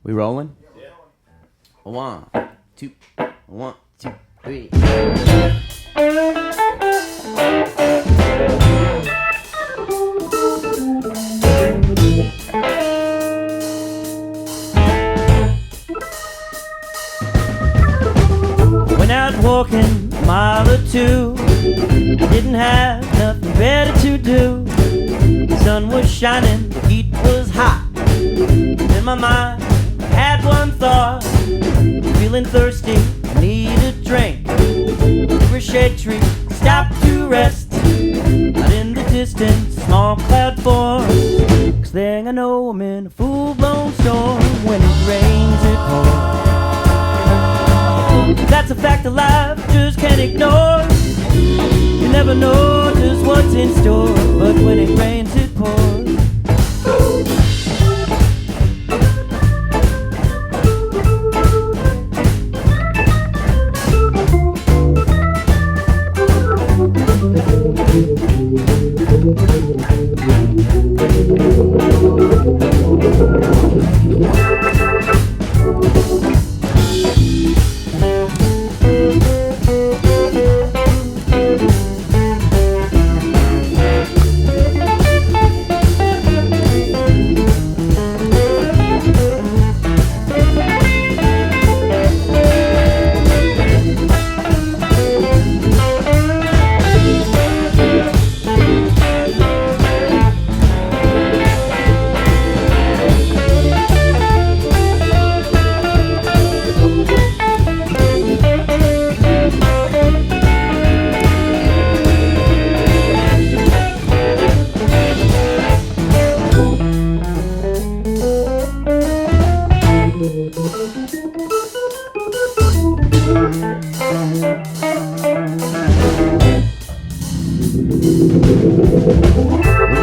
We rolling? Yeah. 1, 2, 1, 2, 3. Went out walking a mile or two. I didn't have nothing better to do. The sun was shining, the heat was hot. In my mind, I had one thought. Feeling thirsty, need a drink. Over a shade tree, stopped to rest. Out in the distance, small cloud forms. Next thing I know, I'm in a full-blown storm. When it rains, it pours. That's a fact of life, just can't ignore. You never know just what's in store, but when it rains, it pours.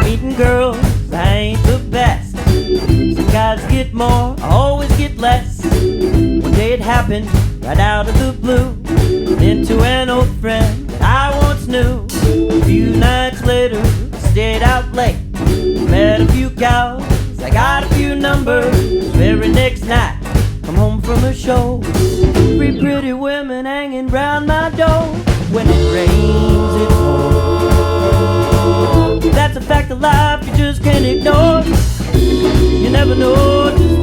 Meeting girls, I ain't the best. Some guys get more, I always get less. One day it happened, right out of the blue. Into an old friend that I once knew. A few nights later, I stayed out late. Met a few gals, I got a few numbers. Very next night, I'm home from a show. 3 pretty women hanging round my door. When it rains, it pours. That's a fact of life you just can't ignore. You never know just